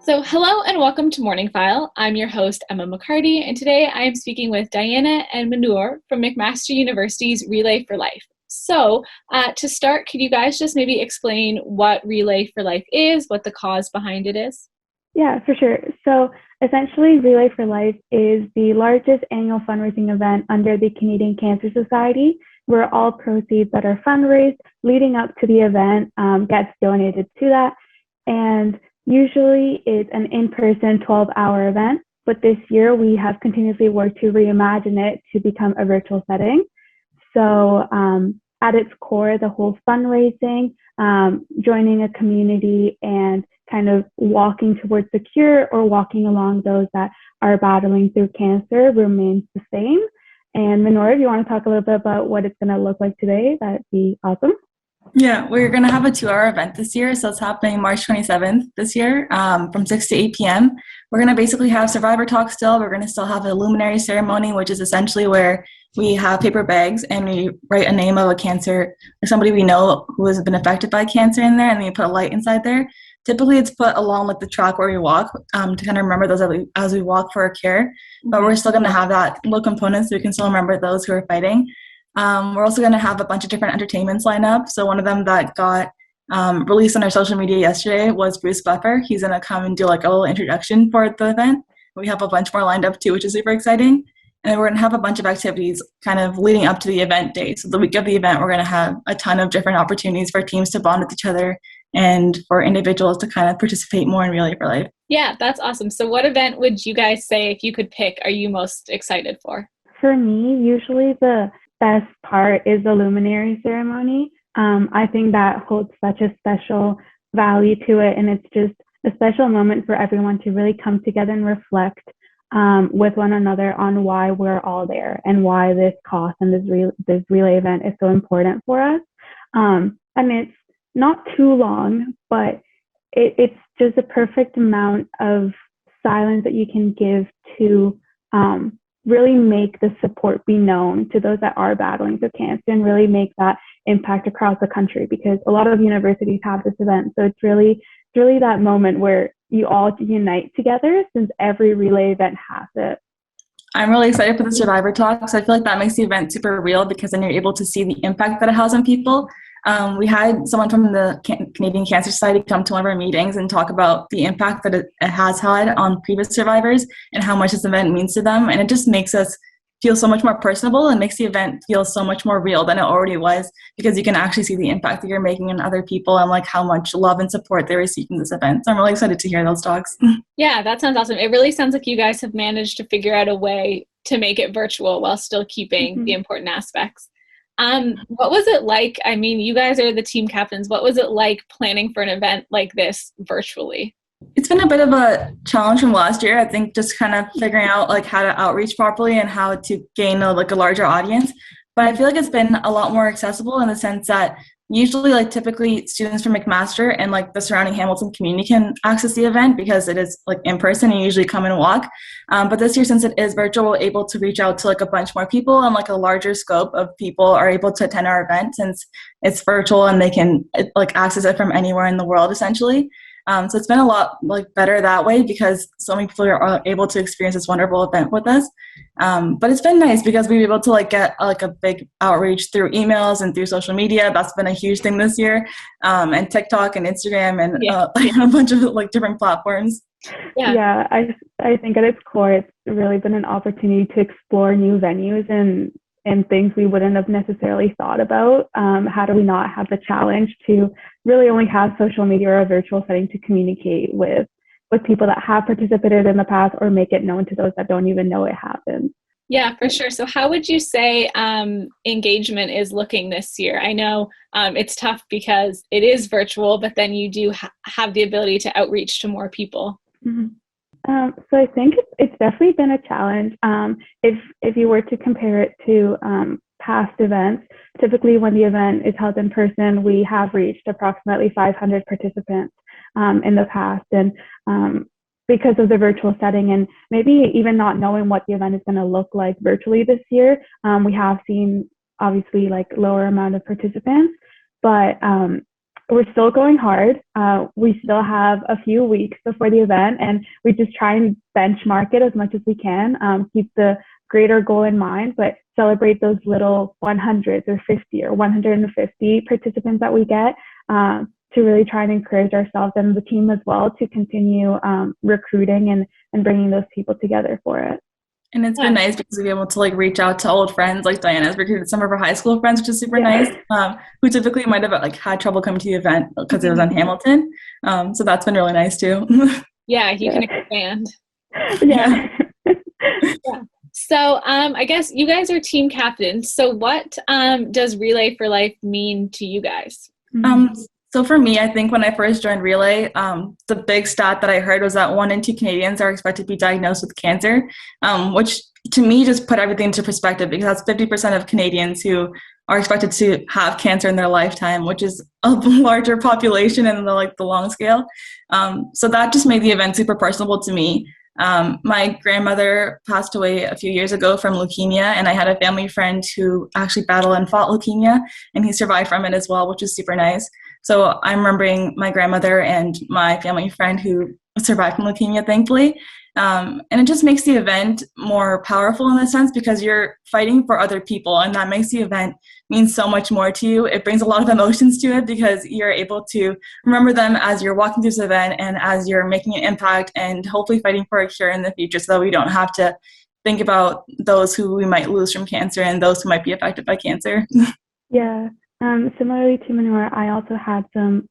So hello and welcome to MorningFile. I'm your host, Emma McCarty, and today I am speaking with Diana and Mahnoor from McMaster University's Relay for Life. So to start, could you guys just maybe explain what Relay for Life is, what the cause behind it is? Yeah, for sure. So essentially, Relay for Life is the largest annual fundraising event under the Canadian Cancer Society, where all proceeds that are fundraised leading up to the event gets donated to that. And usually it's an in-person 12-hour event, but this year we have continuously worked to reimagine it to become a virtual setting. So at its core, the whole fundraising, joining a community and kind of walking towards the cure or walking along those that are battling through cancer remains the same. And Mahnoor, if you want to talk a little bit about what it's going to look like today, that'd be awesome. Yeah, we're going to have a 2-hour event this year. So it's happening March 27th this year from 6 to 8 p.m. We're going to basically have survivor talk still. We're going to still have a Luminaria Ceremony, which is essentially where we have paper bags and we write a name of a cancer or somebody we know who has been affected by cancer in there, and then we put a light inside there. Typically, it's put along like the track where we walk to kind of remember those as we walk for a cure. But we're still going to have that little component so we can still remember those who are fighting. We're also going to have a bunch of different entertainments lined up. So one of them that got released on our social media yesterday was Bruce Buffer. He's going to come and do like a little introduction for the event. We have a bunch more lined up too, which is super exciting. And then we're going to have a bunch of activities kind of leading up to the event day. So the week of the event, we're going to have a ton of different opportunities for teams to bond with each other and for individuals to kind of participate more in Relay for Life. Yeah, that's awesome. So what event would you guys say, if you could pick, are you most excited for? For me, usually the best part is the Luminaria Ceremony. I think that holds such a special value to it, and it's just a special moment for everyone to really come together and reflect with one another on why we're all there and why this cause and this relay event is so important for us. And it's not too long, but it's just a perfect amount of silence that you can give to really make the support be known to those that are battling with cancer and really make that impact across the country, because a lot of universities have this event. So it's really that moment where you all unite together, since every relay event has it. I'm really excited for the survivor talk. So I feel like that makes the event super real, because then you're able to see the impact that it has on people. We had someone from the Canadian Cancer Society come to one of our meetings and talk about the impact that it has had on previous survivors and how much this event means to them. And it just makes us feel so much more personable and makes the event feel so much more real than it already was, because you can actually see the impact that you're making on other people and like how much love and support they receive in this event. So I'm really excited to hear those talks. Yeah, that sounds awesome. It really sounds like you guys have managed to figure out a way to make it virtual while still keeping the important aspects. What was it like? I mean, you guys are the team captains. What was it like planning for an event like this virtually? It's been a bit of a challenge from last year. I think just kind of figuring out like how to outreach properly and how to gain a larger audience. But I feel like it's been a lot more accessible in the sense that usually like typically students from McMaster and like the surrounding Hamilton community can access the event because it is like in person and you usually come and walk. But this year, since it is virtual, we're able to reach out to like a bunch more people, and like a larger scope of people are able to attend our event since it's virtual and they can like access it from anywhere in the world essentially. So it's been a lot like better that way, because so many people are able to experience this wonderful event with us. But it's been nice because we were able to like get like a big outreach through emails and through social media. That's been a huge thing this year, and TikTok and Instagram and a bunch of like different platforms. Yeah, I think at its core, it's really been an opportunity to explore new venues and things we wouldn't have necessarily thought about. How do we not have the challenge to really only have social media or a virtual setting to communicate with people that have participated in the past, or make it known to those that don't even know it happened? Yeah, for sure. So how would you say engagement is looking this year? I know it's tough because it is virtual, but then you do have the ability to outreach to more people. Mm-hmm. So I think it's definitely been a challenge. If you were to compare it to past events, typically when the event is held in person, we have reached approximately 500 participants in the past. And because of the virtual setting and maybe even not knowing what the event is going to look like virtually this year, we have seen obviously like lower amount of participants. But we're still going hard. We still have a few weeks before the event, and we just try and benchmark it as much as we can, keep the greater goal in mind, but celebrate those little 100s or 50 or 150 participants that we get, to really try and encourage ourselves and the team as well to continue recruiting and bringing those people together for it. And it's been nice because we've been able to like reach out to old friends. Like Diana's recruited some of her high school friends, which is super nice, who typically might have like had trouble coming to the event because it was in Hamilton. So that's been really nice too. Yeah, you can expand. Yeah. Yeah. So I guess you guys are team captains. So what does Relay for Life mean to you guys? So for me, I think when I first joined Relay, the big stat that I heard was that 1 in 2 Canadians are expected to be diagnosed with cancer, which to me just put everything into perspective, because that's 50% of Canadians who are expected to have cancer in their lifetime, which is a larger population in the long scale. So that just made the event super personable to me. My grandmother passed away a few years ago from leukemia, and I had a family friend who actually battled and fought leukemia, and he survived from it as well, which is super nice. So I'm remembering my grandmother and my family friend who survived from leukemia, thankfully. And it just makes the event more powerful in a sense, because you're fighting for other people, and that makes the event mean so much more to you. It brings a lot of emotions to it because you're able to remember them as you're walking through this event and as you're making an impact and hopefully fighting for a cure in the future, so that we don't have to think about those who we might lose from cancer and those who might be affected by cancer. Yeah. Similarly to Mahnoor, I also had some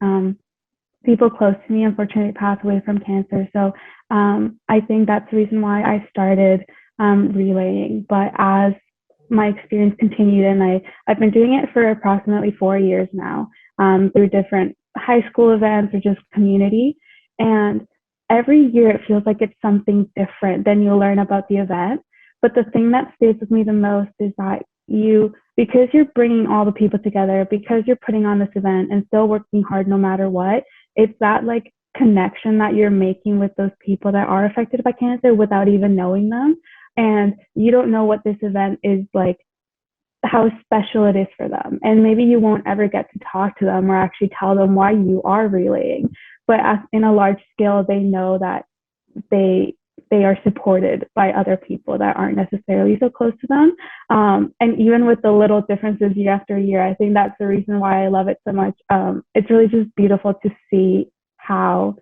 people close to me unfortunately pass away from cancer. So I think that's the reason why I started relaying. But as my experience continued, and I've been doing it for approximately 4 years now, through different high school events or just community. And every year it feels like it's something different. Then you'll learn about the event. But the thing that stays with me the most is that because you're bringing all the people together, because you're putting on this event and still working hard no matter what, it's that like connection that you're making with those people that are affected by cancer without even knowing them. And you don't know what this event is like, how special it is for them. And maybe you won't ever get to talk to them or actually tell them why you are relaying. But in a large scale, they know that they are supported by other people that aren't necessarily so close to them. And even with the little differences year after year, I think that's the reason why I love it so much. It's really just beautiful to see how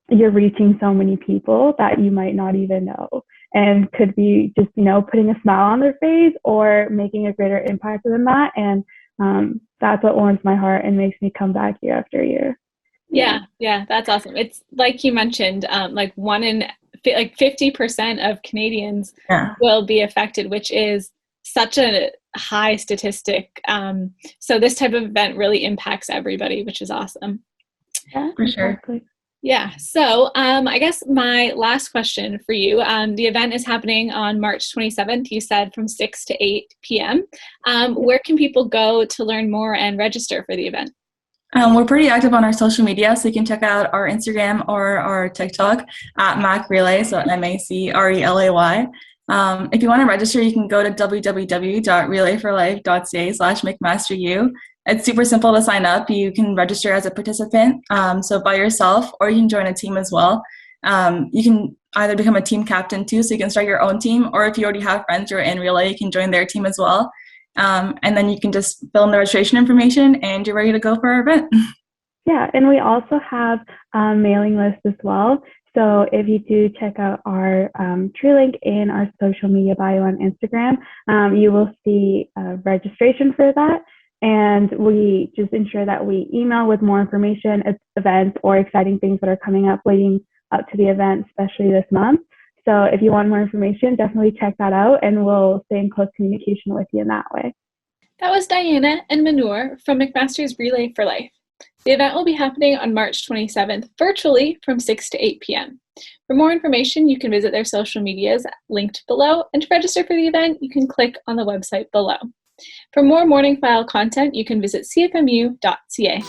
you're reaching so many people that you might not even know, and could be just, putting a smile on their face or making a greater impact than that. And that's what warms my heart and makes me come back year after year. Yeah, that's awesome. It's like you mentioned, like 50% of Canadians will be affected, which is such a high statistic. So this type of event really impacts everybody, which is awesome. Yeah, for sure. Exactly. Yeah. So I guess my last question for you, the event is happening on March 27th, you said, from 6 to 8 p.m. Where can people go to learn more and register for the event? We're pretty active on our social media, so you can check out our Instagram or our TikTok at Mac Relay, so MacRelay. If you want to register, you can go to www.relayforlife.ca/McMasterU. It's super simple to sign up. You can register as a participant, so by yourself, or you can join a team as well. You can either become a team captain too, so you can start your own team, or if you already have friends who are in Relay, you can join their team as well. And then you can just fill in the registration information and you're ready to go for our event. Yeah, and we also have a mailing list as well. So if you do check out our tree link in our social media bio on Instagram, you will see registration for that. And we just ensure that we email with more information, events, or exciting things that are coming up leading up to the event, especially this month. So if you want more information, definitely check that out, and we'll stay in close communication with you in that way. That was Diana and Mahnoor from McMaster's Relay for Life. The event will be happening on March 27th, virtually from 6 to 8 p.m. For more information, you can visit their social medias linked below, and to register for the event, you can click on the website below. For more MorningFile content, you can visit cfmu.ca.